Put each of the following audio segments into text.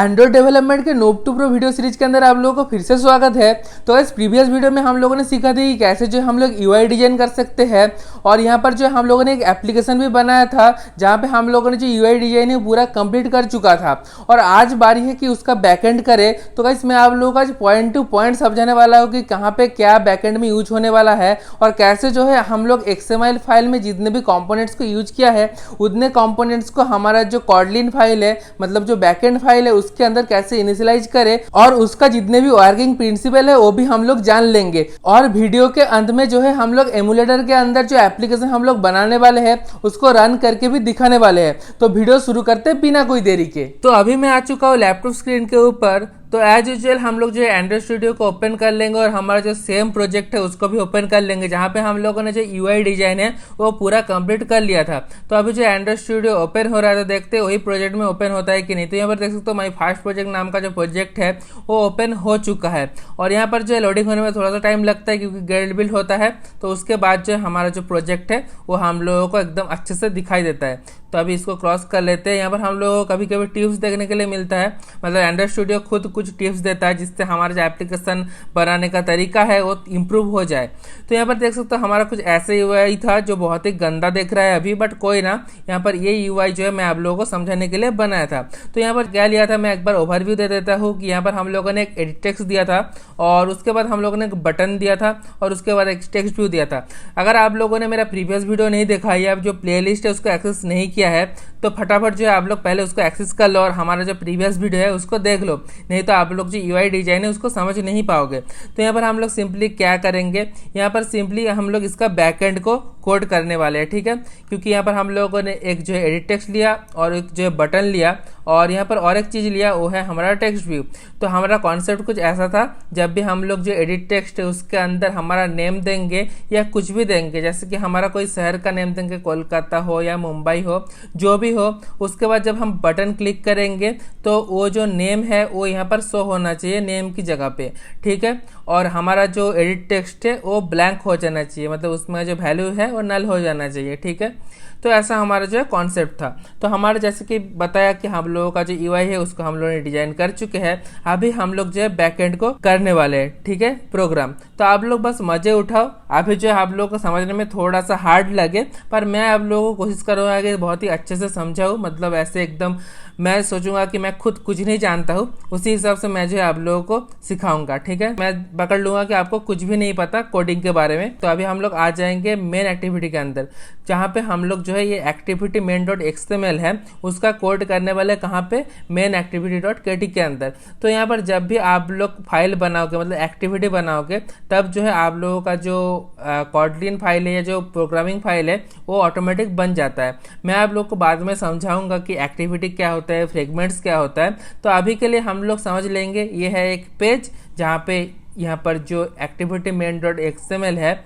Android development के noob to pro video series के अंदर आप लोगों को फिर से स्वागत है। तो इस प्रीवियस वीडियो में हम लोगों ने सीखा था कि कैसे जो हम लोग यूआई डिजाइन कर सकते हैं, और यहाँ पर जो हम लोगों ने एक एप्लीकेशन भी बनाया था जहाँ पे हम लोगों ने जो यूआई डिजाइन है पूरा कंप्लीट कर चुका था। और आज बारी है कि उसका बैकएंड करे। तो गाइस मैं आप लोगों का पॉइंट टू पॉइंट समझाने वाला हूँ कि कहाँ पे क्या बैकएंड में यूज होने वाला है, और कैसे जो है हम लोग XML फाइल में जितने भी कंपोनेंट्स को यूज किया है उतने कंपोनेंट्स को हमारा जो कॉडलिन फाइल है, मतलब जो बैकएंड फाइल है, उसके अंदर कैसे इनिशियलाइज करें, और उसका जितने भी वर्किंग प्रिंसिपल है वो भी हम लोग जान लेंगे। और वीडियो के अंत में जो है हम लोग एमुलेटर के अंदर जो एप्लीकेशन हम लोग बनाने वाले हैं उसको रन करके भी दिखाने वाले हैं। तो वीडियो शुरू करते हैं बिना कोई देरी के। तो अभी मैं आ चुका हूँ लैपटॉप स्क्रीन के ऊपर। तो एज यूजुअल हम लोग जो है एंड्रॉइड स्टूडियो को ओपन कर लेंगे और हमारा जो सेम प्रोजेक्ट है उसको भी ओपन कर लेंगे, जहाँ पे हम लोगों ने जो यूआई डिजाइन है वो पूरा कंप्लीट कर लिया था। तो अभी जो एंड्रॉइड स्टूडियो ओपन हो रहा है तो देखते हैं वही प्रोजेक्ट में ओपन होता है कि नहीं। तो यहाँ पर देख सकते हो माई फास्ट प्रोजेक्ट नाम का जो प्रोजेक्ट है वो ओपन हो चुका है। और यहाँ पर जो है लोडिंग होने में थोड़ा सा टाइम लगता है क्योंकि गेट बिल्ड होता है। तो उसके बाद जो हमारा जो प्रोजेक्ट है वो हम लोगों को एकदम अच्छे से दिखाई देता है। तो अभी इसको क्रॉस कर लेते हैं। यहाँ पर हम लोगों को कभी कभी टिप्स देखने के लिए मिलता है, मतलब एंड्रॉइड स्टूडियो खुद कुछ टिप्स देता है जिससे हमारा जो एप्लीकेशन बनाने का तरीका है वो इम्प्रूव हो जाए। तो यहाँ पर देख सकते हो हमारा कुछ ऐसे यूआई था जो बहुत ही गंदा दिख रहा है अभी, बट कोई ना। यहाँ पर ये यूआई जो है मैं आप लोगों को समझाने के लिए बनाया था। तो यहाँ पर क्या लिया था मैं एक बार ओवरव्यू दे देता हूँ कि यहाँ पर हम लोगों ने एक एडिट टेक्स्ट दिया था, और उसके बाद हम लोगों ने एक बटन दिया था, और उसके बाद एक टेक्स्ट व्यू दिया था। अगर आप लोगों ने मेरा प्रीवियस वीडियो नहीं देखा है, जो प्लेलिस्ट है उसको एक्सेस नहीं किया है, तो फटाफट जो है आप लोग पहले उसको एक्सेस कर लो और हमारा जो प्रीवियस वीडियो है उसको देख लो, नहीं तो आप लोग जो यूआई डिजाइन है उसको समझ नहीं पाओगे। तो यहाँ पर हम लोग सिंपली क्या करेंगे, यहाँ पर सिंपली हम लोग इसका बैकएंड को कोड करने वाले हैं, ठीक है। क्योंकि यहाँ पर हम लोगों ने एक जो है एडिट टेक्स्ट लिया और एक जो है बटन लिया, और यहाँ पर और एक चीज़ लिया वो है हमारा टेक्स्ट व्यू। तो हमारा कॉन्सेप्ट कुछ ऐसा था, जब भी हम लोग जो एडिट टेक्स्ट है उसके अंदर हमारा नेम देंगे या कुछ भी देंगे, जैसे कि हमारा कोई शहर का नेम देंगे, कोलकाता हो या मुंबई हो, जो भी हो, उसके बाद जब हम बटन क्लिक करेंगे तो वो जो नेम है वो यहाँ पर शो होना चाहिए नेम की जगह पे, ठीक है। और हमारा जो एडिट टेक्स्ट है वो ब्लैंक हो जाना चाहिए, मतलब उसमें जो वैल्यू है वो नल हो जाना चाहिए, ठीक है। तो ऐसा हमारा जो है कॉन्सेप्ट था। तो हमारे जैसे कि बताया कि हम लोगों का जो यूआई है उसको हम लोगों ने डिजाइन कर चुके हैं। अभी हम लोग जो है बैकएंड को करने वाले हैं, ठीक है, प्रोग्राम। तो आप लोग बस मजे उठाओ। अभी जो है आप लोगों को समझने में थोड़ा सा हार्ड लगे, पर मैं आप लोगों को कोशिश करूँगा कि बहुत ही अच्छे से समझाऊँ, मतलब ऐसे एकदम मैं सोचूंगा कि मैं खुद कुछ नहीं जानता हूँ, उसी हिसाब से मैं जो है आप लोगों को सिखाऊंगा, ठीक है। मैं पकड़ लूंगा कि आपको कुछ भी नहीं पता कोडिंग के बारे में। तो अभी हम लोग आ जाएंगे मेन एक्टिविटी के अंदर, जहाँ पे हम लोग जो है ये एक्टिविटी मेन डॉट XML है उसका कोड करने वाले कहाँ पे, मेन एक्टिविटी डॉट KT के अंदर। तो यहाँ पर जब भी आप लोग फाइल बनाओगे, मतलब एक्टिविटी बनाओगे, तब जो है आप लोगों का जो कॉडलिन फाइल है या जो प्रोग्रामिंग फाइल है वो ऑटोमेटिक बन जाता है। मैं आप लोग को बाद में समझाऊंगा कि एक्टिविटी क्या होता है, फ्रेगमेंट्स क्या होता है। तो अभी के लिए हम लोग समझ लेंगे ये है एक पेज जहाँ पे यहाँ पर जो एक्टिविटी मेन डॉट XML है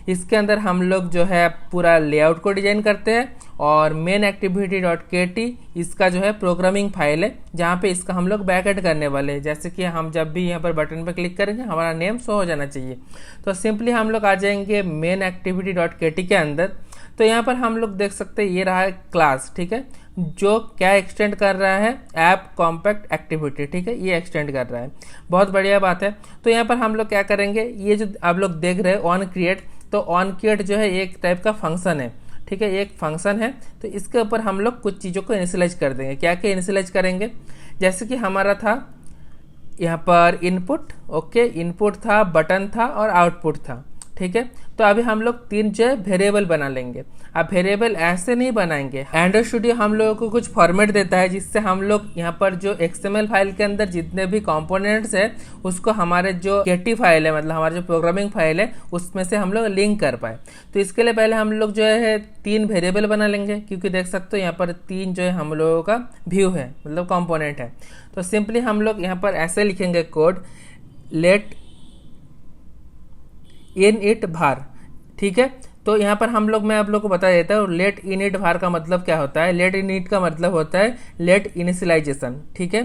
इसके अंदर हम लोग जो है पूरा लेआउट को डिजाइन करते हैं, और मेन एक्टिविटी डॉट KT इसका जो है प्रोग्रामिंग फाइल है जहाँ पे इसका हम लोग बैकएंड करने वाले हैं। जैसे कि हम जब भी यहाँ पर बटन पर क्लिक करेंगे हमारा नेम शो हो जाना चाहिए। तो सिंपली हम लोग आ जाएंगे मेन एक्टिविटी डॉट KT के अंदर। तो यहाँ पर हम लोग देख सकते हैं ये रहा है क्लास, ठीक है, जो क्या एक्सटेंड कर रहा है, ऐप कॉम्पैक्ट एक्टिविटी, ठीक है, ये एक्सटेंड कर रहा है। बहुत बढ़िया बात है। तो यहाँ पर हम लोग क्या करेंगे, ये जो आप लोग देख रहे हैं ऑन क्रिएट, तो ऑन क्रिएट जो है एक टाइप का फंक्शन है, ठीक है, एक फंक्शन है। तो इसके ऊपर हम लोग कुछ चीज़ों को इनिशियलाइज कर देंगे। क्या क्या इनिशियलाइज करेंगे, जैसे कि हमारा था यहाँ पर इनपुट, ओके, इनपुट था, बटन था और आउटपुट था, ठीक है। तो अभी हम लोग 3 जो है वेरिएबल बना लेंगे। अब वेरिएबल ऐसे नहीं बनाएंगे, एंड्रॉइड स्टूडियो हम लोगों को कुछ फॉर्मेट देता है जिससे हम लोग यहाँ पर जो XML फाइल के अंदर जितने भी कंपोनेंट्स है उसको हमारे जो KT फाइल है, मतलब हमारे जो प्रोग्रामिंग फाइल है उसमें से हम लोग लिंक कर पाए। तो इसके लिए पहले हम लोग जो है 3 वेरिएबल बना लेंगे, क्योंकि देख सकते हो यहाँ पर 3 जो है हम लोगों का व्यू है, मतलब कंपोनेंट है। तो सिंपली हम लोग यहाँ पर ऐसे लिखेंगे code, let in it var, ठीक है। तो यहाँ पर हम लोग, मैं आप लोग को बता देता हूँ लेट इनिट var का मतलब क्या होता है। लेट इनिट का मतलब होता है लेट इनिशियलाइजेशन, ठीक है।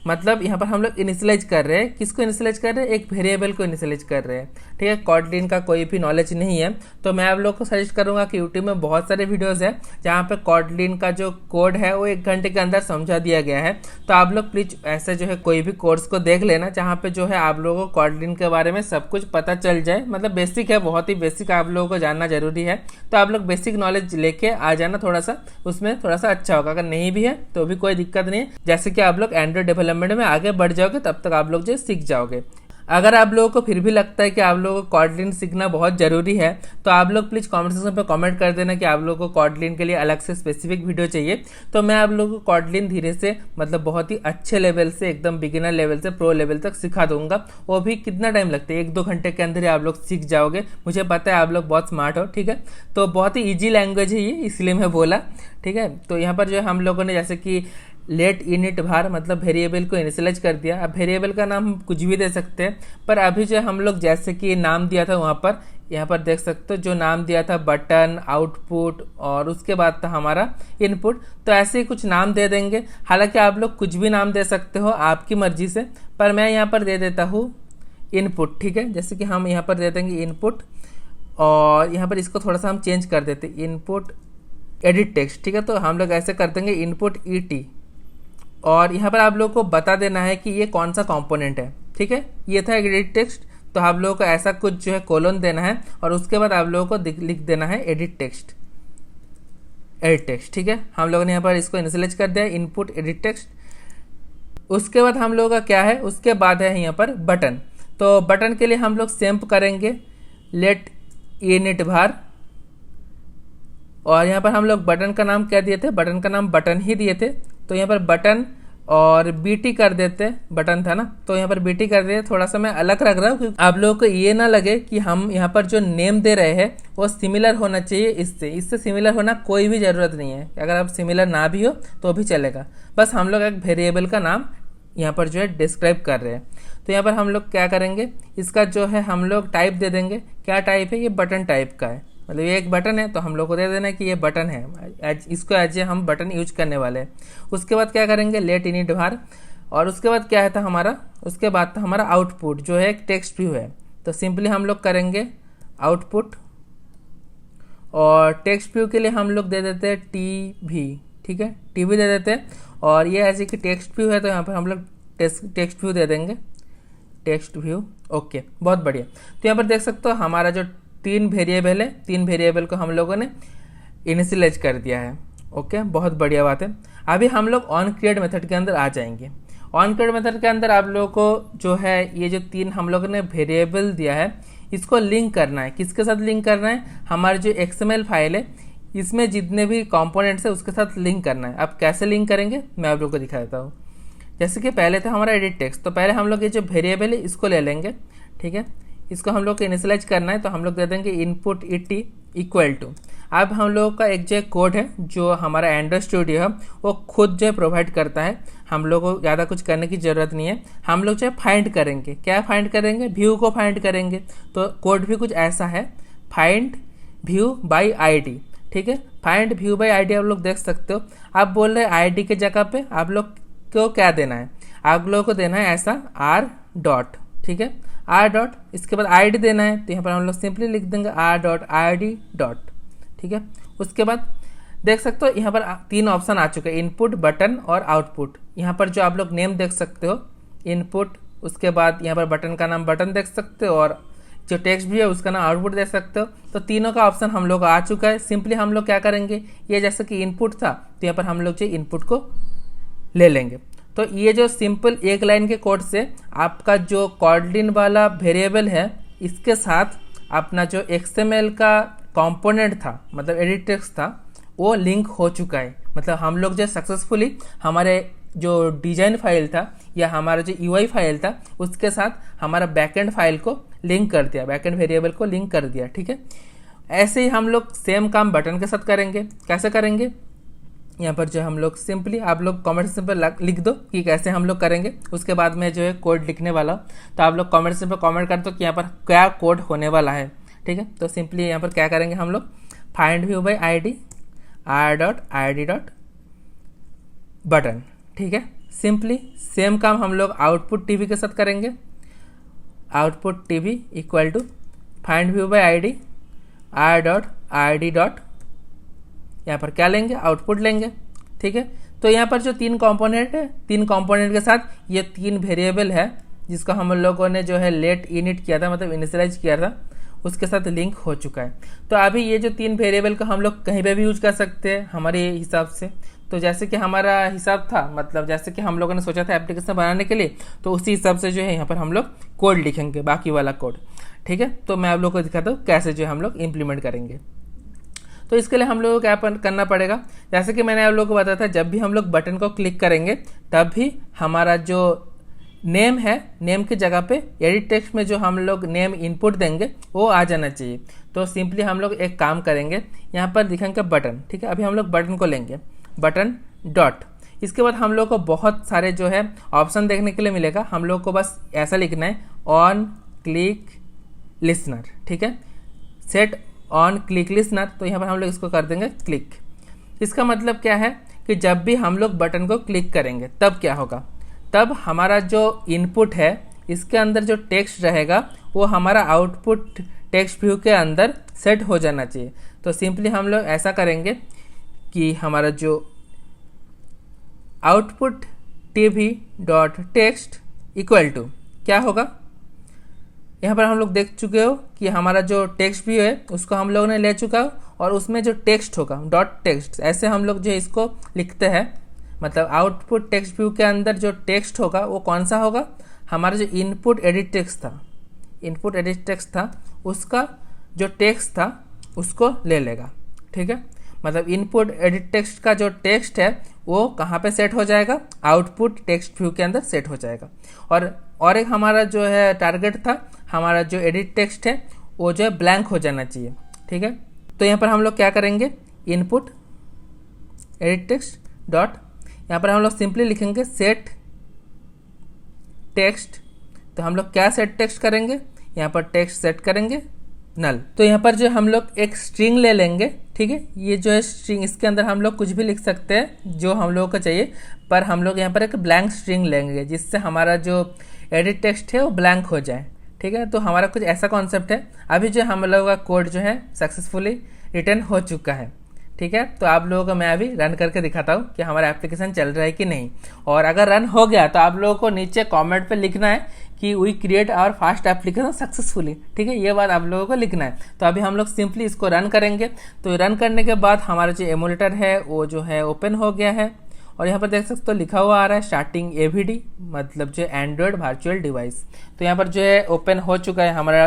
मतलब यहाँ पर हम लोग इनिशियलाइज कर रहे हैं, किसको इनिशियलाइज कर रहे हैं, एक वेरिएबल को इनिशियलाइज कर रहे हैं। ठीक है, कॉटलिन का कोई भी नॉलेज नहीं है तो मैं आप लोग को सजेस्ट करूंगा कि यूट्यूब में बहुत सारे वीडियोस है जहाँ पे कॉटलिन का जो कोड है वो 1 घंटे के अंदर समझा दिया गया है। तो आप लोग प्लीज ऐसे जो है कोई भी कोर्स को देख लेना जहाँ पे जो है आप लोगों को कॉटलिन के बारे में सब कुछ पता चल जाए। मतलब बेसिक है, बहुत ही बेसिक आप लोगों को जानना जरूरी है। तो आप लोग बेसिक नॉलेज लेके आ जाना, थोड़ा सा उसमें थोड़ा सा अच्छा होगा। अगर नहीं भी है तो भी कोई दिक्कत नहीं है, जैसे कि आप लोग एंड्रॉइड डेवलपमेंट में आगे बढ़ जाओगे तब तक आप लोग जो सीख जाओगे। अगर आप लोगों को फिर भी लगता है कि आप लोगों को कॉटलिन सीखना बहुत जरूरी है तो आप लोग प्लीज कमेंट सेक्शन पे कमेंट कर देना कि आप लोगों को कॉटलिन के लिए अलग से स्पेसिफिक वीडियो चाहिए। तो मैं आप लोगों को कॉटलिन धीरे से मतलब बहुत ही अच्छे लेवल से, एकदम बिगिनर लेवल से प्रो लेवल तक सिखा दूंगा। वो भी कितना टाइम लगता है, 1-2 घंटे के अंदर ही आप लोग सीख जाओगे। मुझे पता है आप लोग बहुत स्मार्ट हो। ठीक है, तो बहुत ही ईजी लैंग्वेज है ये, इसलिए मैं बोला। ठीक है, तो यहाँ पर जो हम लोगों ने जैसे कि लेट इनिट var मतलब वेरिएबल को इनिशियलाइज कर दिया। अब वेरिएबल का नाम हम कुछ भी दे सकते हैं, पर अभी जो हम लोग जैसे कि नाम दिया था वहाँ पर, यहाँ पर देख सकते हो जो नाम दिया था बटन, आउटपुट और उसके बाद था हमारा इनपुट। तो ऐसे ही कुछ नाम दे देंगे। हालांकि आप लोग कुछ भी नाम दे सकते हो आपकी मर्जी से, पर मैं यहाँ पर दे देता हूँ इनपुट। ठीक है, जैसे कि हम यहाँ पर दे देंगे इनपुट और यहाँ पर इसको थोड़ा सा हम चेंज कर देते इनपुट एडिट टेक्स्ट। ठीक है, तो हम लोग ऐसे कर देंगे इनपुट ET और यहाँ पर आप लोगों को बता देना है कि ये कौन सा कंपोनेंट है। ठीक है, ये था एडिट टेक्स्ट, तो आप लोगों को ऐसा कुछ जो है कोलन देना है और उसके बाद आप लोगों को लिख देना है एडिट टेक्स्ट। ठीक है, हम लोगों ने यहाँ पर इसको इनिशियलाइज कर दिया इनपुट एडिट टेक्स्ट। उसके बाद हम लोगों का क्या है, उसके बाद है यहाँ पर बटन। तो बटन के लिए हम लोग सेम करेंगे लेट इनिट var और यहाँ पर हम लोग बटन का नाम क्या दिए थे, बटन का नाम बटन ही दिए थे। तो यहाँ पर बटन और BT कर देते, बटन था ना तो यहाँ पर BT कर देते। थोड़ा सा मैं अलग रख रहा हूँ क्योंकि आप लोगों को ये ना लगे कि हम यहाँ पर जो नेम दे रहे हैं वो सिमिलर होना चाहिए इससे सिमिलर होना कोई भी ज़रूरत नहीं है। अगर आप सिमिलर ना भी हो तो भी चलेगा, बस हम लोग एक वेरिएबल का नाम यहाँ पर जो है डिस्क्राइब कर रहे हैं। तो यहाँ पर हम लोग क्या करेंगे, इसका जो है हम लोग टाइप दे देंगे। क्या टाइप है, ये बटन टाइप का है, मतलब ये एक बटन है तो हम लोग को दे देना है कि ये बटन है, इसको एज ए हम बटन यूज करने वाले हैं। उसके बाद क्या करेंगे लेट इनिट var और उसके बाद क्या है था हमारा, उसके बाद था हमारा आउटपुट जो है एक टेक्स्ट व्यू है। तो सिंपली हम लोग करेंगे आउटपुट और टेक्स्ट व्यू के लिए हम लोग दे देते हैं TV। ठीक है, TV दे देते हैं और ये ऐसे कि टेक्स्ट व्यू है तो यहाँ पर हम लोग टेक्स्ट व्यू दे देंगे, टेक्स्ट व्यू। ओके, बहुत बढ़िया। तो यहाँ पर देख सकते हो हमारा जो 3 वेरिएबल है, 3 वेरिएबल को हम लोगों ने इनिशियलाइज कर दिया है। ओके, बहुत बढ़िया बात है। अभी हम लोग ऑन क्रिएट मेथड के अंदर आ जाएंगे। ऑन क्रिएट मेथड के अंदर आप लोगों को जो है ये जो 3 हम लोगों ने वेरिएबल दिया है इसको लिंक करना है। किसके साथ लिंक करना है, हमारी जो XML फाइल है इसमें जितने भी कंपोनेंट्स है उसके साथ लिंक करना है। अब कैसे लिंक करेंगे मैं आप लोगों को दिखा देता हूँ। जैसे कि पहले था हमारा एडिट टेक्स्ट, तो पहले हम लोग ये जो वेरिएबल है इसको ले लेंगे। ठीक है, इसको हम लोग को इनिशियलाइज करना है तो हम लोग दे देंगे इनपुट ET इक्वल टू। अब हम लोगों का एक जो कोड है जो हमारा एंड्रॉइड स्टूडियो है वो खुद जो है प्रोवाइड करता है, हम लोग को ज़्यादा कुछ करने की ज़रूरत नहीं है। हम लोग जो है फाइंड करेंगे, क्या फाइंड करेंगे, व्यू को फाइंड करेंगे। तो कोड भी कुछ ऐसा है, फाइंड व्यू बाई ID। ठीक है, फाइंड व्यू बाई ID आप लोग देख सकते हो। आप बोल रहे हैं ID के जगह पे आप लोग को क्या देना है, आप लोगों को देना है ऐसा R डॉट। ठीक है, R डॉट, इसके बाद ID देना है तो यहाँ पर हम लोग सिंपली लिख देंगे R डॉट ID डॉट। ठीक है, उसके बाद देख सकते हो यहाँ पर 3 ऑप्शन आ चुके हैं, इनपुट, बटन और आउटपुट। यहाँ पर जो आप लोग नेम देख सकते हो इनपुट, उसके बाद यहाँ पर बटन का नाम बटन देख सकते हो और जो टेक्स्ट भी है उसका नाम आउटपुट देख सकते हो। तो तीनों का ऑप्शन हम लोग आ चुका है। सिंपली हम लोग क्या करेंगे, ये जैसे कि इनपुट था तो यहाँ पर हम लोग जो इनपुट को ले लेंगे। तो ये जो सिंपल एक लाइन के कोड से आपका जो कॉटलिन वाला वेरिएबल है इसके साथ अपना जो XML का कंपोनेंट था मतलब एडिट टेक्स्ट था वो लिंक हो चुका है। मतलब हम लोग जो सक्सेसफुली हमारे जो डिजाइन फाइल था या हमारा जो UI फाइल था उसके साथ हमारा बैकएंड फाइल को लिंक कर दिया, बैकएंड वेरिएबल को लिंक कर दिया। ठीक है, ऐसे ही हम लोग सेम काम बटन के साथ करेंगे। कैसे करेंगे, यहाँ पर जो हम लोग सिंपली आप लोग कमेंट सेक्शन पर लिख दो कि कैसे हम लोग करेंगे। उसके बाद में जो है कोड लिखने वाला हूँ तो आप लोग कमेंट सेक्शन पर कमेंट कर दो कि यहाँ पर क्या कोड होने वाला है। ठीक है, तो सिंपली यहाँ पर क्या करेंगे हम लोग, find view by ID R dot ID dot button. ठीक है, सिंपली सेम काम हम लोग आउटपुट टीवी के साथ करेंगे। Output TV equal to find view by ID R dot R D dot, यहाँ पर क्या लेंगे, आउटपुट लेंगे। ठीक है, तो यहाँ पर जो 3 कंपोनेंट है, 3 कंपोनेंट के साथ ये 3 वेरिएबल है जिसको हम लोगों ने जो है लेट इनिट किया था, मतलब इनिशियलाइज किया था, उसके साथ लिंक हो चुका है। तो अभी ये जो 3 वेरिएबल का हम लोग कहीं पे भी यूज कर सकते हैं हमारे हिसाब से। तो जैसे कि हमारा हिसाब था, मतलब जैसे कि हम लोगों ने सोचा था एप्लीकेशन बनाने के लिए, तो उसी हिसाब से जो है यहाँ पर हम लोग कोड लिखेंगे, बाकी वाला कोड। ठीक है, तो मैं आप लोग को दिखाता हूँ कैसे जो हम लोग इम्प्लीमेंट करेंगे। तो इसके लिए हम लोगों को क्या करना पड़ेगा, जैसे कि मैंने आप लोगों को बताया था, जब भी हम लोग बटन को क्लिक करेंगे तब भी हमारा जो नेम है, नेम की जगह पे एडिट टेक्स्ट में जो हम लोग नेम इनपुट देंगे वो आ जाना चाहिए। तो सिंपली हम लोग एक काम करेंगे, यहाँ पर लिखेंगे बटन। ठीक है, अभी हम लोग बटन को लेंगे, बटन डॉट, इसके बाद हम लोग को बहुत सारे जो है ऑप्शन देखने के लिए मिलेगा। हम लोग को बस ऐसा लिखना है, ऑन क्लिक लिसनर। ठीक है, सेट ऑन क्लिक लिसनर, तो यहाँ पर हम लोग इसको कर देंगे क्लिक। इसका मतलब क्या है कि जब भी हम लोग बटन को क्लिक करेंगे तब क्या होगा, तब हमारा जो इनपुट है इसके अंदर जो टेक्स्ट रहेगा वो हमारा आउटपुट टेक्स्ट व्यू के अंदर सेट हो जाना चाहिए। तो सिंपली हम लोग ऐसा करेंगे कि हमारा जो output TV dot text equal to क्या होगा, यहाँ पर हम लोग देख चुके हो कि हमारा जो टेक्स्ट व्यू है उसको हम लोगों ने ले चुका हो, और उसमें जो टेक्स्ट होगा डॉट टेक्स्ट, ऐसे हम लोग जो है इसको लिखते हैं। मतलब आउटपुट टेक्स्ट व्यू के अंदर जो टेक्स्ट होगा वो कौन सा होगा, हमारा जो इनपुट एडिट टेक्स्ट था, इनपुट एडिट टेक्स्ट था उसका जो टेक्स्ट था उसको ले लेगा। ठीक है, मतलब इनपुट एडिट टेक्स्ट का जो टेक्स्ट है वो कहाँ पे सेट हो जाएगा, आउटपुट टेक्स्ट व्यू के अंदर सेट हो जाएगा। और एक हमारा जो है टारगेट था, हमारा जो एडिट टेक्स्ट है वो जो है ब्लैंक हो जाना चाहिए। ठीक है, तो यहाँ पर हम लोग क्या करेंगे, इनपुट एडिट टेक्स्ट डॉट, यहाँ पर हम लोग सिंपली लिखेंगे सेट टेक्स्ट। तो हम लोग क्या सेट टेक्स्ट करेंगे, यहाँ पर टेक्स्ट सेट करेंगे नल। तो यहाँ पर जो हम लोग एक स्ट्रिंग ले लेंगे। ठीक है, ये जो है स्ट्रिंग, इसके अंदर हम लोग कुछ भी लिख सकते हैं जो हम लोगों को चाहिए, पर हम लोग यहाँ पर एक ब्लैंक स्ट्रिंग लेंगे जिससे हमारा जो एडिट टेक्स्ट है वो ब्लैंक हो जाए। ठीक है, तो हमारा कुछ ऐसा कॉन्सेप्ट है। अभी जो हम लोगों का कोड जो है सक्सेसफुली रिटर्न हो चुका है। ठीक है, तो आप लोगों को मैं अभी रन करके दिखाता हूँ कि हमारा एप्लीकेशन चल रहा है कि नहीं। और अगर रन हो गया तो आप लोगों को नीचे कमेंट पे लिखना है कि we create our fast application successfully. ठीक है, ये बात आप लोगों को लिखना है। तो अभी हम लोग सिंपली इसको रन करेंगे। तो रन करने के बाद हमारा जो एमुलेटर है वो जो है ओपन हो गया है, और यहाँ पर देख सकते हो लिखा हुआ आ रहा है स्टार्टिंग एवीडी, मतलब जो एंड्रॉयड वर्चुअल डिवाइस। तो यहाँ पर जो है ओपन हो चुका है हमारा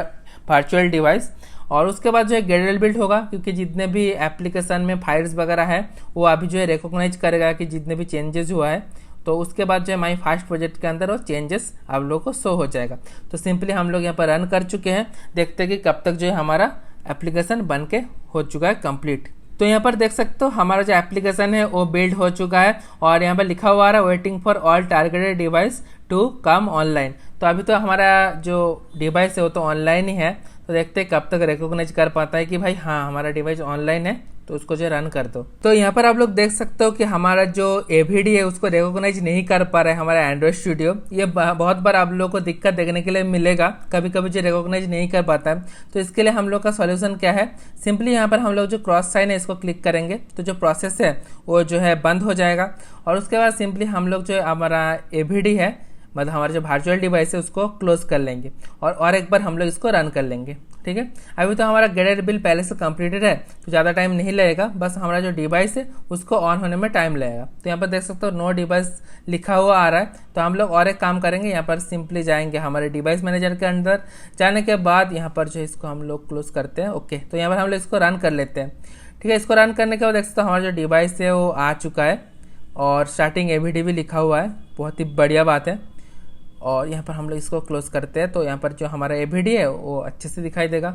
वर्चुअल डिवाइस। और उसके बाद जो है ग्रेडल बिल्ड होगा, क्योंकि जितने भी एप्लीकेशन में फाइल्स वगैरह है वो अभी जो है रिकॉग्नाइज करेगा कि जितने भी चेंजेस हुआ है। तो उसके बाद जो है माई फास्ट प्रोजेक्ट के अंदर वो चेंजेस आप लोगों को शो हो जाएगा। तो सिंपली हम लोग यहाँ पर रन कर चुके हैं, देखते हैं कि कब तक जो है हमारा एप्लीकेशन बन के हो चुका है कंप्लीट। तो यहाँ पर देख सकते हो हमारा जो एप्लीकेशन है वो बिल्ड हो चुका है, और यहाँ पर लिखा हुआ है waiting for all targeted device to come online. तो अभी तो हमारा जो डिवाइस है वो तो ऑनलाइन ही है। तो देखते हैं कब तक रिकॉग्नाइज कर पाता है कि भाई हाँ हमारा डिवाइस ऑनलाइन है, तो उसको जो रन कर दो। तो यहाँ पर आप लोग देख सकते हो कि हमारा जो एवीडी है उसको रिकॉग्नाइज नहीं कर पा रहा है हमारा एंड्रॉइड स्टूडियो। ये बहुत बार आप लोगों को दिक्कत देखने के लिए मिलेगा, कभी कभी जो रिकॉग्नाइज नहीं कर पाता है। तो इसके लिए हम लोग का सॉल्यूशन क्या है, सिंपली यहाँ पर हम लोग जो क्रॉस साइन है इसको क्लिक करेंगे तो जो प्रोसेस है वो जो है बंद हो जाएगा। और उसके बाद सिंपली हम लोग जो हमारा एवीडी है, मतलब हमारा जो वर्चुअल डिवाइस है उसको क्लोज कर लेंगे, और एक बार हम लोग इसको रन कर लेंगे। ठीक है, अभी तो हमारा गेटेड बिल पहले से कंप्लीटेड है, तो ज़्यादा टाइम नहीं लगेगा, बस हमारा जो डिवाइस है उसको ऑन होने में टाइम लगेगा। तो यहाँ पर देख सकते हो नो डिवाइस लिखा हुआ आ रहा है। तो हम लोग और एक काम करेंगे, यहाँ पर सिंपली जाएंगे हमारे डिवाइस मैनेजर के अंदर। जाने के बाद यहाँ पर जो इसको हम लोग क्लोज करते हैं। ओके, तो यहाँ पर हम लोग इसको रन कर लेते हैं। ठीक है, इसको रन करने के बाद देख सकते हो हमारा जो डिवाइस है वो आ चुका है, और स्टार्टिंग एवीडी भी लिखा हुआ है, बहुत ही बढ़िया बात है। और यहाँ पर हम लोग इसको क्लोज करते हैं, तो यहाँ पर जो हमारा एवीडी है वो अच्छे से दिखाई देगा।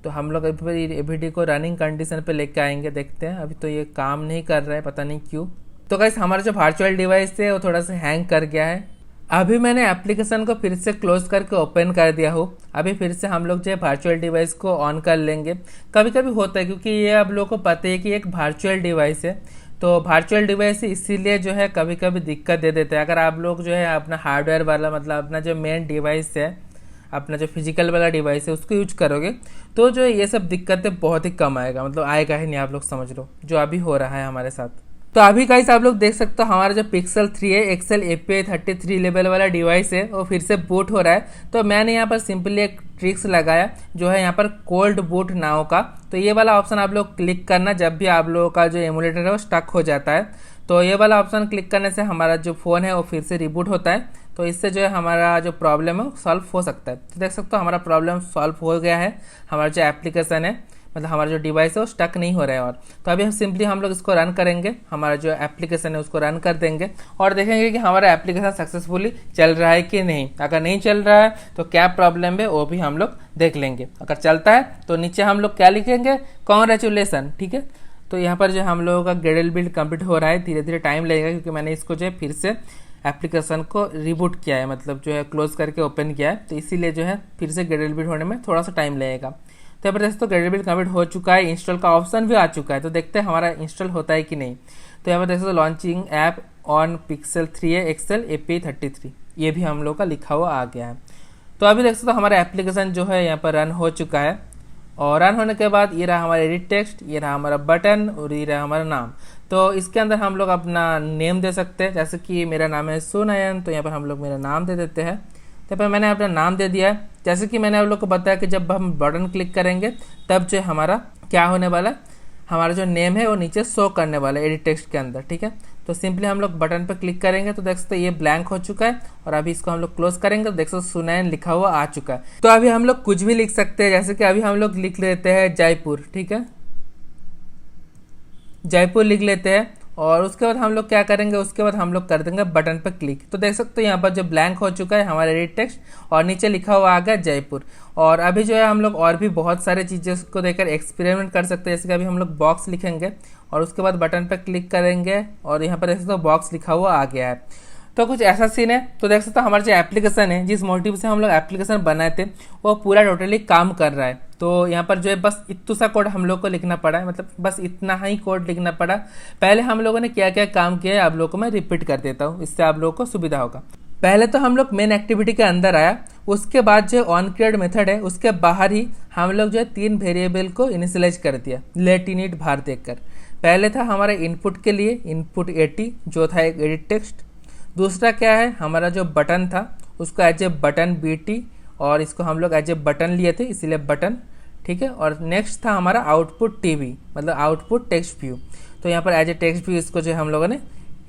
तो हम लोग अभी एवीडी को रनिंग कंडीशन पे लेके आएंगे, देखते हैं। अभी तो ये काम नहीं कर रहा है, पता नहीं क्यों। तो गाइस हमारा जो वर्चुअल डिवाइस है वो थोड़ा सा हैंग कर गया है। अभी मैंने एप्लीकेशन को फिर से क्लोज करके ओपन कर दिया हो। अभी फिर से हम लोग जो है वर्चुअल डिवाइस को ऑन कर लेंगे। कभी कभी होता है, क्योंकि ये आप लोगों को पता है कि एक वर्चुअल डिवाइस है, तो वर्चुअल डिवाइस इसीलिए जो है कभी कभी दिक्कत दे देते हैं। अगर आप लोग जो है अपना हार्डवेयर वाला मतलब अपना जो मेन डिवाइस है, अपना जो फिजिकल वाला डिवाइस है उसको यूज करोगे तो जो ये सब दिक्कतें बहुत ही कम आएगा, मतलब आएगा ही नहीं, आप लोग समझ लो जो अभी हो रहा है हमारे साथ। तो अभी गाइस आप लोग देख सकते हो हमारा जो पिक्सल 3 है एक्सेल API 33 लेवल वाला डिवाइस है वो फिर से बूट हो रहा है। तो मैंने यहाँ पर सिंपली एक ट्रिक्स लगाया जो है यहाँ पर कोल्ड बूट नाउ का। तो ये वाला ऑप्शन आप लोग क्लिक करना जब भी आप लोगों का जो एमुलेटर है वो स्टक हो जाता है। तो ये वाला ऑप्शन क्लिक करने से हमारा जो फ़ोन है वो फिर से रिबूट होता है। तो इससे जो है हमारा जो प्रॉब्लम है वो सॉल्व हो सकता है। तो देख सकते हो हमारा प्रॉब्लम सॉल्व हो गया है। हमारा जो एप्लीकेशन है मतलब हमारा जो डिवाइस है वो स्टक नहीं हो रहा है। और तो अभी हम सिंपली हम लोग इसको रन करेंगे, हमारा जो एप्लीकेशन है उसको रन कर देंगे और देखेंगे कि हमारा एप्लीकेशन सक्सेसफुली चल रहा है कि नहीं। अगर नहीं चल रहा है तो क्या प्रॉब्लम है वो भी हम लोग देख लेंगे। अगर चलता है तो नीचे हम लोग क्या लिखेंगे, कॉन्ग्रेचुलेसन। ठीक है, तो यहाँ पर जो हम लोगों का ग्रेडल बिल्ड कंप्लीट हो रहा है, धीरे धीरे टाइम लगेगा क्योंकि मैंने इसको जो है फिर से एप्लीकेशन को रिबूट किया है, मतलब जो है क्लोज करके ओपन किया है। तो इसीलिए जो है फिर से ग्रेडल बिल्ड होने में थोड़ा सा टाइम लगेगा। तो यहाँ पर दोस्तों ग्रेडल बिल्ड कंप्लीट हो चुका है, इंस्टॉल का ऑप्शन भी आ चुका है। तो देखते हैं हमारा इंस्टॉल होता है कि नहीं। तो यहाँ पर दोस्तों लॉन्चिंग ऐप ऑन पिक्सल 3 है एक्सेल API 33 ये भी हम लोग का लिखा हुआ आ गया है। तो अभी देख सकते हो हमारा एप्लीकेशन जो है यहाँ पर रन हो चुका है। और रन होने के बाद ये रहा हमारा एडिट टेक्स्ट, ये रहा हमारा बटन और ये रहा हमारा नाम। तो इसके अंदर हम लोग अपना नेम दे सकते हैं, जैसे कि मेरा नाम है सुनयन, तो यहाँ पर हम लोग मेरा नाम दे देते हैं। तो पर मैंने अपना नाम दे दिया है। जैसे कि मैंने आप लोग को बताया कि जब हम बटन क्लिक करेंगे तब जो हमारा क्या होने वाला है, हमारा जो नेम है वो नीचे शो करने वाला है एडिट टेक्स्ट के अंदर। ठीक है, तो सिंपली हम लोग बटन पर क्लिक करेंगे तो देख सकते ये ब्लैंक हो चुका है। और अभी इसको हम लोग क्लोज करेंगे तो देख सकते सुनयन लिखा हुआ आ चुका है। तो अभी हम लोग कुछ भी लिख सकते हैं, जैसे कि अभी हम लोग लिख लेते हैं जयपुर। ठीक है, जयपुर लिख लेते हैं और उसके बाद हम लोग क्या करेंगे, उसके बाद हम लोग कर देंगे बटन पर क्लिक। तो देख सकते हो यहाँ पर जो ब्लैंक हो चुका है हमारा एडिट टेक्स्ट और नीचे लिखा हुआ आ गया जयपुर। और अभी जो है हम लोग और भी बहुत सारे चीज़ों को देखकर एक्सपेरिमेंट कर सकते हैं, जैसे कि अभी हम लोग बॉक्स लिखेंगे और उसके बाद बटन पर क्लिक करेंगे और यहाँ पर देख सकते हो बॉक्स लिखा हुआ आ गया है। तो कुछ ऐसा सीन है। तो देख सकते हो हमारा जो एप्लीकेशन है, जिस मोटिव से हम लोग एप्लीकेशन बनाए थे वो पूरा टोटली काम कर रहा है। तो यहाँ पर जो है बस इतना सा कोड हम लोग को लिखना पड़ा है, मतलब बस इतना ही कोड लिखना पड़ा। पहले हम लोगों ने क्या क्या काम किया है आप लोगों को मैं रिपीट कर देता हूँ, इससे आप लोगों को सुविधा होगा। पहले तो हम लोग मेन एक्टिविटी के अंदर आया, उसके बाद जो ऑन क्रिएट मेथड है उसके बाहर ही हम लोग जो है 3 वेरिएबल को इनिशियलाइज कर दिया लेट इनिट बाहर देखकर। पहले था हमारा इनपुट के लिए इनपुट 80 जो था एक एडिट टेक्स्ट। दूसरा क्या है, हमारा जो बटन था उसको एज ए बटन BT और इसको हम लोग एज ए बटन लिए थे इसीलिए बटन। ठीक है, और नेक्स्ट था हमारा आउटपुट TV मतलब आउटपुट टेक्स्ट व्यू। तो यहाँ पर एज ए टेक्स्ट व्यू इसको जो हम लोगों ने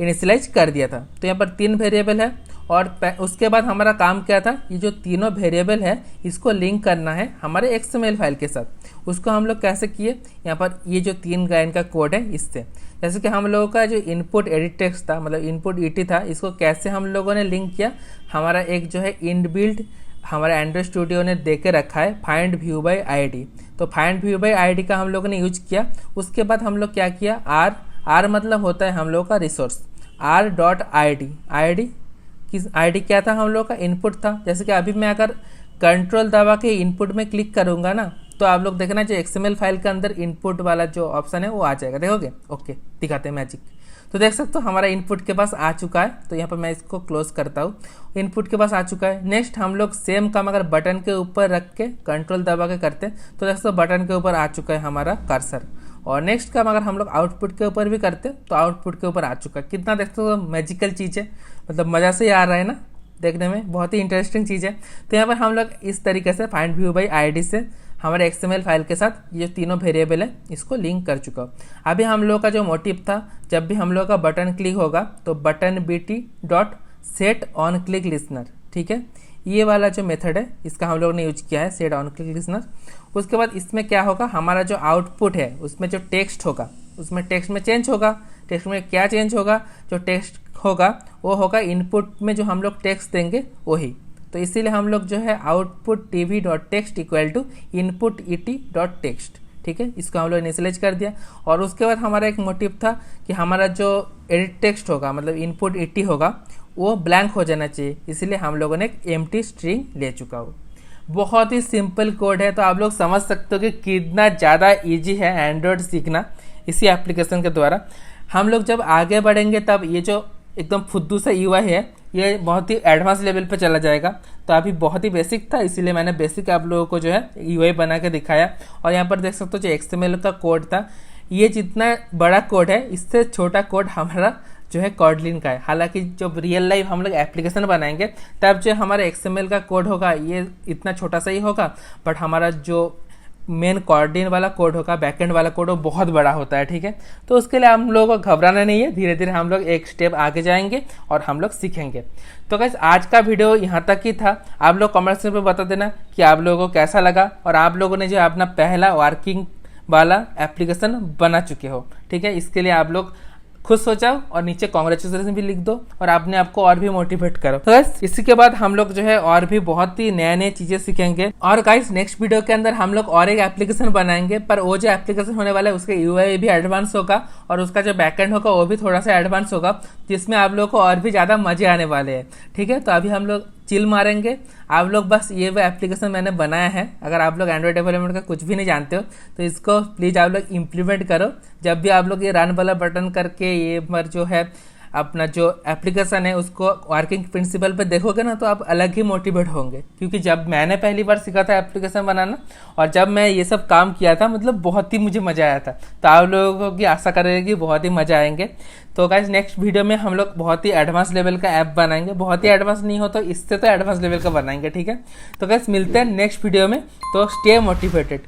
इनिशियलाइज कर दिया था। तो यहाँ पर 3 वेरिएबल है और उसके बाद हमारा काम क्या था, ये जो तीनों वेरिएबल है इसको लिंक करना है हमारे XML फाइल के साथ। उसको हम लोग कैसे किए, यहाँ पर ये जो 3 लाइन का कोड है इससे, जैसे कि हम लोगों का जो इनपुट एडिट टेक्स्ट था मतलब इनपुट ET था, इसको कैसे हम लोगों ने लिंक किया, हमारा एक जो है इनबिल्ट हमारा एंड्रॉइड स्टूडियो ने दे के रखा है फाइंड व्यू बाय ID। तो फाइंड व्यू बाय ID का हम लोगों ने यूज किया। उसके बाद हम लोग क्या किया, R मतलब होता है हम लोग का रिसोर्स, R.ID किस ID क्या था हम लोग का इनपुट था। जैसे कि अभी मैं अगर कंट्रोल दबा के इनपुट में क्लिक करूंगा ना तो आप लोग देखना जो XML फाइल के अंदर इनपुट वाला जो ऑप्शन है वो आ जाएगा, देखोगे। ओके, दिखाते हैं मैजिक। तो देख सकते हो हमारा इनपुट के पास आ चुका है। तो यहाँ पर मैं इसको क्लोज करता हूँ, इनपुट के पास आ चुका है। नेक्स्ट हम लोग सेम काम अगर बटन के ऊपर रख के कंट्रोल दबा के करते तो देख सकते हो बटन के ऊपर आ चुका है हमारा कर्सर। और नेक्स्ट काम अगर हम लोग आउटपुट के ऊपर भी करते तो आउटपुट के ऊपर आ चुका है। कितना देखते हो मैजिकल चीज़ है, मतलब मज़ा से ही आ रहा है ना देखने में, बहुत ही इंटरेस्टिंग चीज़ है। तो यहाँ पर हम लोग इस तरीके से फाइंड व्यू बाय ID से हमारे XML फाइल के साथ ये तीनों वेरिएबल है इसको लिंक कर चुका हूँ। अभी हम लोग का जो मोटिव था, जब भी हम लोग का बटन क्लिक होगा तो button BT dot set on click listener. ठीक है, ये वाला जो मेथड है इसका हम लोग ने यूज किया है, सेट ऑन क्लिक लिसनर। उसके बाद इसमें क्या होगा, हमारा जो आउटपुट है उसमें जो टेक्स्ट होगा उसमें टेक्स्ट में चेंज होगा। टेक्स्ट में क्या चेंज होगा, जो टेक्स्ट होगा वो होगा इनपुट में जो हम लोग टेक्स्ट देंगे वही। तो इसीलिए हम लोग जो है output TV dot text equal to input ET dot text. ठीक है, इसको हम लोग इनिशियलाइज कर दिया। और उसके बाद हमारा एक मोटिव था कि हमारा जो एडिट टेक्स्ट होगा मतलब इनपुट ET होगा वो ब्लैंक हो जाना चाहिए, इसीलिए हम लोगों ने एक एम्प्टी स्ट्रिंग ले चुका हो। बहुत ही सिंपल कोड है। तो आप लोग समझ सकते हो कि कितना ज़्यादा ईजी है एंड्रॉयड सीखना इसी एप्लीकेशन के द्वारा। हम लोग जब आगे बढ़ेंगे तब ये जो एकदम फुद्दू सा यूआई है ये बहुत ही एडवांस लेवल पे चला जाएगा। तो अभी बहुत ही बेसिक था, इसीलिए मैंने बेसिक आप लोगों को जो है यूआई बना के दिखाया। और यहाँ पर देख सकते हो जो एक्सएमएल का कोड था, ये जितना बड़ा कोड है इससे छोटा कोड हमारा जो है कॉडलिन का है। हालांकि जब रियल लाइफ हम लोग एप्लीकेशन बनाएंगे तब जो हमारा एक्सएमएल का कोड होगा ये इतना छोटा सा ही होगा, बट हमारा जो मेन कॉर्डिन वाला कोड होगा, बैकएंड वाला कोड, वो बहुत बड़ा होता है। ठीक है, तो उसके लिए हम लोगों को घबराना नहीं है, धीरे धीरे हम लोग एक स्टेप आगे जाएंगे और हम लोग सीखेंगे। तो गाइस आज का वीडियो यहाँ तक ही था। आप लोग कमेंट सेक्शन में बता देना कि आप लोगों को कैसा लगा और आप लोगों ने जो अपना पहला वर्किंग वाला एप्लीकेशन बना चुके हो। ठीक है, इसके लिए आप लोग खुश हो जाओ और नीचे कांग्रेचुलेशन भी लिख दो और अपने आप को और भी मोटिवेट करो। तो गाइस इसी के बाद हम लोग जो है और भी बहुत ही नए नए चीजें सीखेंगे। और गाइस नेक्स्ट वीडियो के अंदर हम लोग और एक एप्लीकेशन बनाएंगे, पर वो जो एप्लीकेशन होने वाला है उसके यूआई भी एडवांस होगा और उसका जो बैकएंड होगा वो भी थोड़ा सा एडवांस होगा, जिसमें आप लोग को और भी ज्यादा मजे आने वाले हैं। ठीक है, तो अभी हम लोग चिल मारेंगे। आप लोग बस ये वो एप्लीकेशन मैंने बनाया है, अगर आप लोग एंड्रॉइड डेवलपमेंट का कुछ भी नहीं जानते हो तो इसको प्लीज़ आप लोग इम्प्लीमेंट करो। जब भी आप लोग ये रन वाला बटन करके ये पर जो है अपना जो एप्लीकेशन है उसको वर्किंग प्रिंसिपल पे देखोगे ना तो आप अलग ही मोटिवेट होंगे, क्योंकि जब मैंने पहली बार सीखा था एप्लीकेशन बनाना और जब मैं ये सब काम किया था मतलब बहुत ही मुझे मज़ा आया था। तो आप लोगों की आशा करेंगे कि बहुत ही मज़ा आएंगे। तो गाइस नेक्स्ट वीडियो में हम लोग बहुत ही एडवांस लेवल का ऐप बनाएंगे, बहुत ही एडवांस नहीं हो तो इससे तो एडवांस लेवल का बनाएंगे। ठीक है, तो गाइस मिलते हैं नेक्स्ट वीडियो में, तो स्टे मोटिवेटेड।